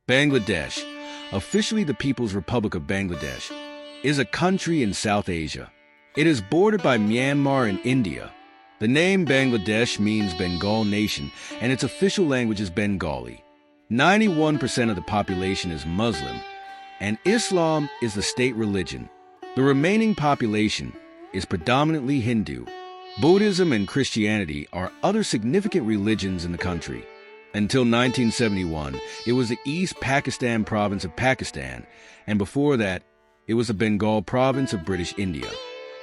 Bangladesh, officially the People's Republic of Bangladesh, is a country in South Asia. It is bordered by Myanmar and India. The name Bangladesh means Bengal nation, and its official language is Bengali. 91% of the population is Muslim, and Islam is the state religion. The remaining population is predominantly Hindu. Buddhism and Christianity are other significant religions in the country. Until 1971, it was the East Pakistan province of Pakistan, and before that, it was the Bengal province of British India.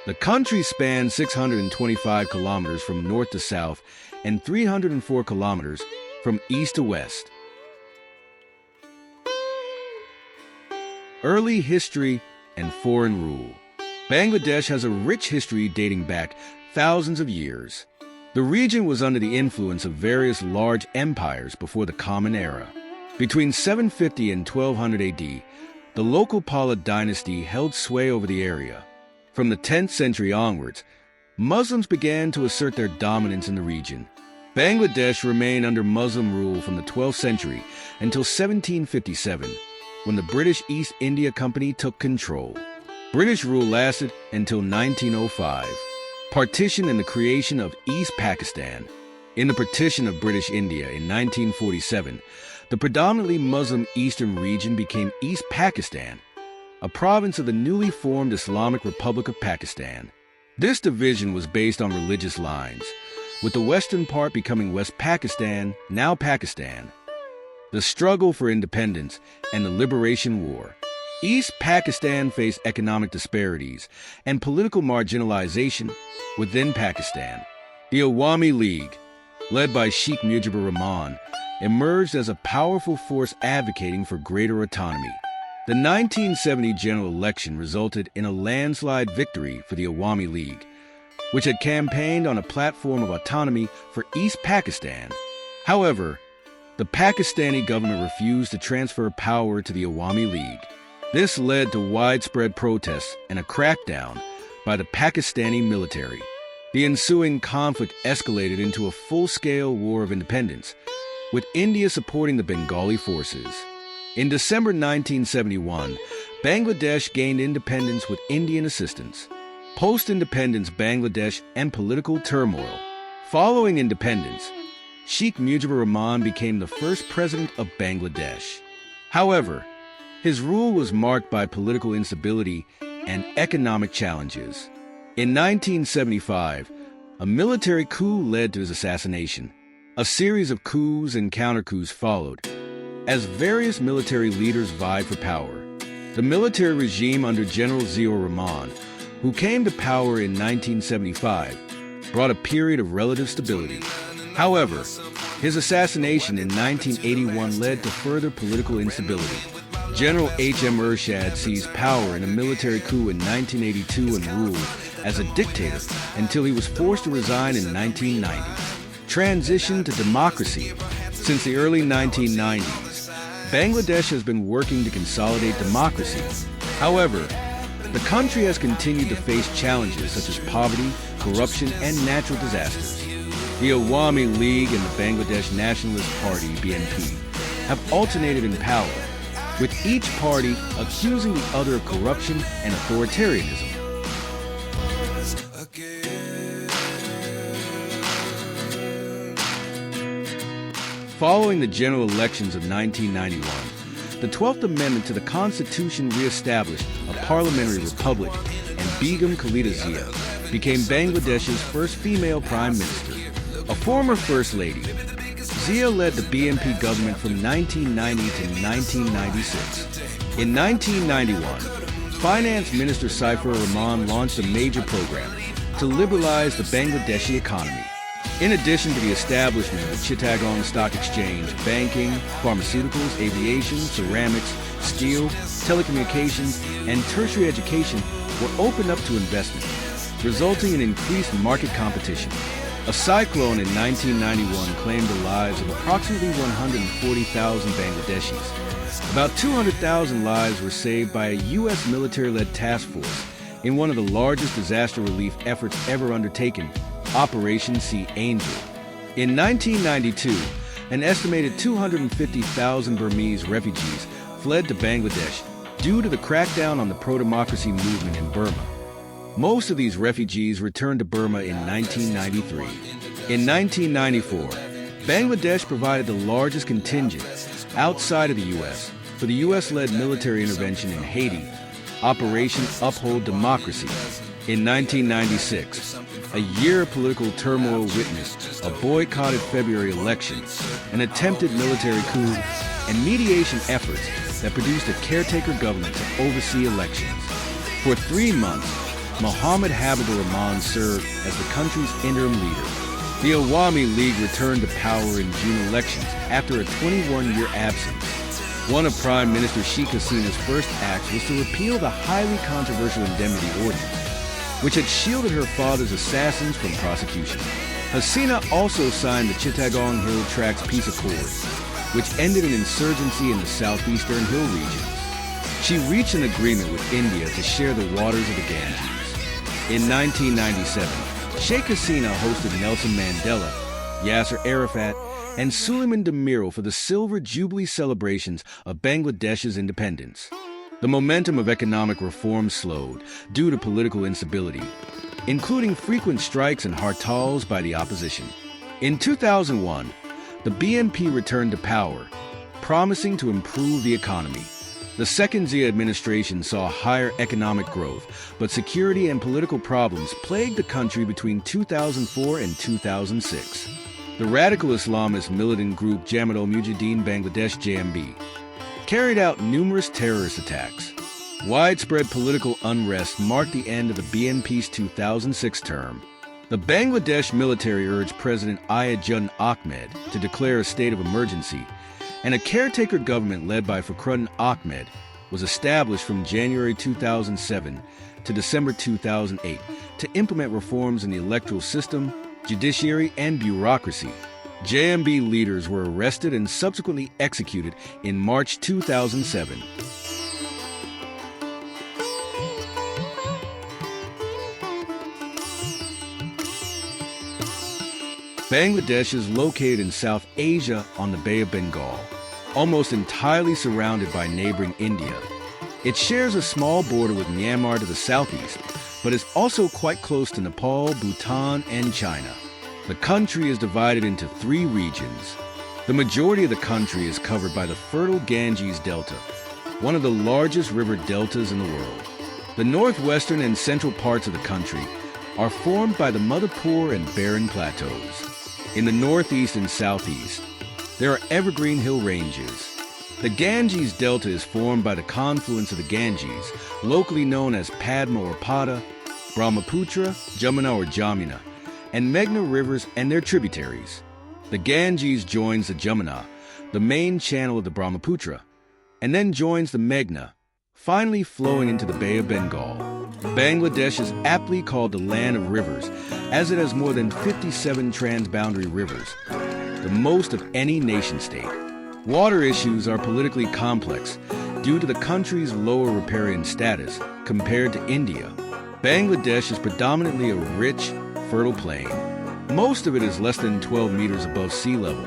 The country spans 625 kilometers from north to south and 304 kilometers from east to west. Early history and foreign rule. Bangladesh has a rich history dating back thousands of years. The region was under the influence of various large empires before the Common Era. Between 750 and 1200 AD, the local Pala dynasty held sway over the area. From the 10th century onwards, Muslims began to assert their dominance in the region. Bangladesh remained under Muslim rule from the 12th century until 1757, when the British East India Company took control. British rule lasted until 1905. Partition and the creation of East Pakistan. In the partition of British India in 1947, the predominantly Muslim eastern region became East Pakistan, a province of the newly formed Islamic Republic of Pakistan. This division was based on religious lines, with the western part becoming West Pakistan, now Pakistan. The struggle for independence and the Liberation War. East Pakistan faced economic disparities and political marginalization within Pakistan. The Awami League, led by Sheikh Mujibur Rahman, emerged as a powerful force advocating for greater autonomy. The 1970 general election resulted in a landslide victory for the Awami League, which had campaigned on a platform of autonomy for East Pakistan. However, the Pakistani government refused to transfer power to the Awami League. This led to widespread protests and a crackdown by the Pakistani military. The ensuing conflict escalated into a full-scale war of independence, with India supporting the Bengali forces. In December 1971, Bangladesh gained independence with Indian assistance. Post-independence Bangladesh and political turmoil. Following independence, Sheikh Mujibur Rahman became the first president of Bangladesh. However, his rule was marked by political instability and economic challenges. In 1975, a military coup led to his assassination. A series of coups and counter-coups followed, as various military leaders vied for power. The military regime under General Ziaur Rahman, who came to power in 1975, brought a period of relative stability. However, his assassination in 1981 led to further political instability. General H.M. Ershad seized power in a military coup in 1982 and ruled as a dictator until he was forced to resign in 1990. Transition to democracy. Since the early 1990s, Bangladesh has been working to consolidate democracy. However, the country has continued to face challenges such as poverty, corruption, and natural disasters. The Awami League and the Bangladesh Nationalist Party, BNP, have alternated in power, with each party accusing the other of corruption and authoritarianism. Following the general elections of 1991, the 12th Amendment to the Constitution re-established a parliamentary republic, and Begum Khalida Zia became Bangladesh's first female prime minister. A former first lady, Zia led the BNP government from 1990 to 1996. In 1991, Finance Minister Saifur Rahman launched a major program to liberalize the Bangladeshi economy. In addition to the establishment of the Chittagong Stock Exchange, banking, pharmaceuticals, aviation, ceramics, steel, telecommunications, and tertiary education were opened up to investment, resulting in increased market competition. A cyclone in 1991 claimed the lives of approximately 140,000 Bangladeshis. About 200,000 lives were saved by a U.S. military-led task force in one of the largest disaster relief efforts ever undertaken, Operation Sea Angel. In 1992, An estimated 250,000 Burmese refugees fled to Bangladesh due to the crackdown on the pro-democracy movement in Burma. Most of these refugees returned to Burma in 1993. In 1994, Bangladesh provided the largest contingent outside of the U.S. for the U.S.-led military intervention in Haiti, Operation Uphold Democracy. In 1996, a year of political turmoil witnessed a boycotted February election, an attempted military coup, and mediation efforts that produced a caretaker government to oversee elections. For 3 months, Mohammed Habibur Rahman served as the country's interim leader. The Awami League returned to power in June elections after a 21-year absence. One of Prime Minister Sheikh Hasina's first acts was to repeal the highly controversial indemnity ordinance, which had shielded her father's assassins from prosecution. Hasina also signed the Chittagong Hill Tracts Peace Accords, which ended an insurgency in the southeastern hill regions. She reached an agreement with India to share the waters of the Ganges. In 1997, Sheikh Hasina hosted Nelson Mandela, Yasser Arafat, and Suleiman Demirel for the Silver Jubilee celebrations of Bangladesh's independence. The momentum of economic reform slowed due to political instability, including frequent strikes and hartals by the opposition. In 2001, the BNP returned to power, promising to improve the economy. The second Zia administration saw higher economic growth, but security and political problems plagued the country between 2004 and 2006. The radical Islamist militant group Jamaat-ul-Mujahideen Bangladesh (JMB) carried out numerous terrorist attacks. Widespread political unrest marked the end of the BNP's 2006 term. The Bangladesh military urged President Ayajuddin Ahmed to declare a state of emergency, and a caretaker government led by Fakhruddin Ahmed was established from January 2007 to December 2008 to implement reforms in the electoral system, judiciary, and bureaucracy. JMB leaders were arrested and subsequently executed in March 2007. Bangladesh is located in South Asia on the Bay of Bengal, almost entirely surrounded by neighboring India. It shares a small border with Myanmar to the southeast, but is also quite close to Nepal, Bhutan, and China. The country is divided into 3 regions. The majority of the country is covered by the fertile Ganges Delta, one of the largest river deltas in the world. The northwestern and central parts of the country are formed by the Madhepur and barren plateaus. In the northeast and southeast, there are evergreen hill ranges. The Ganges Delta is formed by the confluence of the Ganges, locally known as Padma or Pada, Brahmaputra, Jamuna or Jamuna, and Meghna rivers and their tributaries. The Ganges joins the Jamuna, the main channel of the Brahmaputra, and then joins the Meghna, finally flowing into the Bay of Bengal. Bangladesh is aptly called the land of rivers, as it has more than 57 transboundary rivers, the most of any nation-state. Water issues are politically complex due to the country's lower riparian status compared to India. Bangladesh is predominantly a rich, fertile plain. Most of it is less than 12 meters above sea level,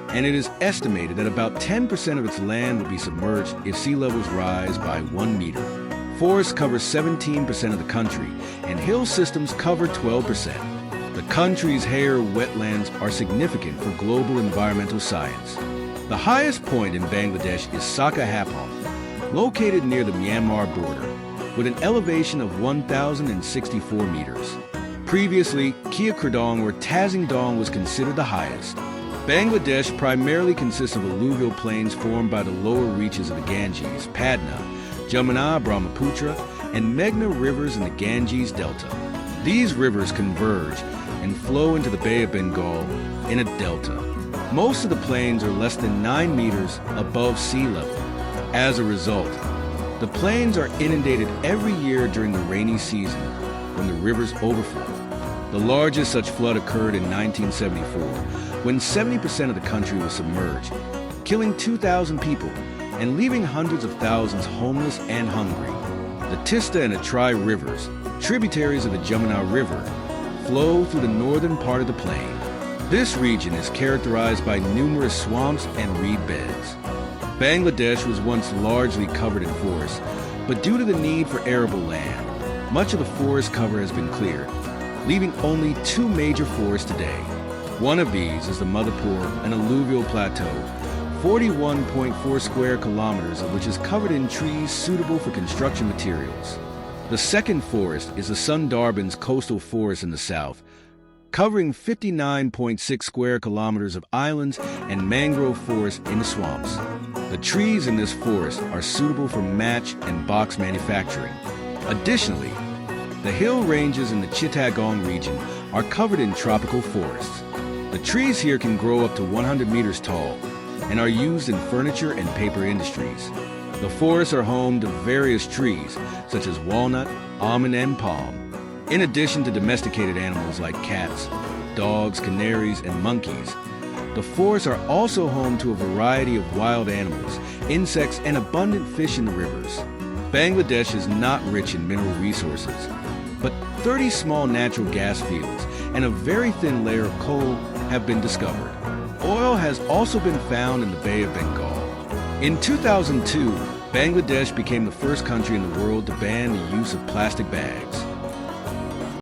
and it is estimated that about 10% of its land will be submerged if sea levels rise by 1 meter. Forests cover 17% of the country, and hill systems cover 12%. The country's hair wetlands are significant for global environmental science. The highest point in Bangladesh is Saka Hapong, located near the Myanmar border, with an elevation of 1,064 meters. Previously, Kia Kradong or Tazingdong was considered the highest. Bangladesh primarily consists of alluvial plains formed by the lower reaches of the Ganges, Padma, Jamuna, Brahmaputra, and Meghna rivers in the Ganges Delta. These rivers converge and flow into the Bay of Bengal in a delta. Most of the plains are less than 9 meters above sea level. As a result, the plains are inundated every year during the rainy season when the rivers overflow. The largest such flood occurred in 1974, when 70% of the country was submerged, killing 2,000 people and leaving hundreds of thousands homeless and hungry. The Tista and Atrai rivers, tributaries of the Jamuna River, flow through the northern part of the plain. This region is characterized by numerous swamps and reed beds. Bangladesh was once largely covered in forest, but due to the need for arable land, much of the forest cover has been cleared, leaving only two major forests today. One of these is the Madhepur, an alluvial plateau, 41.4 square kilometers of which is covered in trees suitable for construction materials. The second forest is the Sundarbans coastal forest in the south, covering 59.6 square kilometers of islands and mangrove forest in the swamps. The trees in this forest are suitable for match and box manufacturing. Additionally, the hill ranges in the Chittagong region are covered in tropical forests. The trees here can grow up to 100 meters tall and are used in furniture and paper industries. The forests are home to various trees such as walnut, almond, and palm, in addition to domesticated animals like cats, dogs, canaries, and monkeys. The forests are also home to a variety of wild animals, insects, and abundant fish in the rivers. Bangladesh is not rich in mineral resources, but 30 small natural gas fields and a very thin layer of coal have been discovered. Oil has also been found in the Bay of Bengal. In 2002, Bangladesh became the first country in the world to ban the use of plastic bags.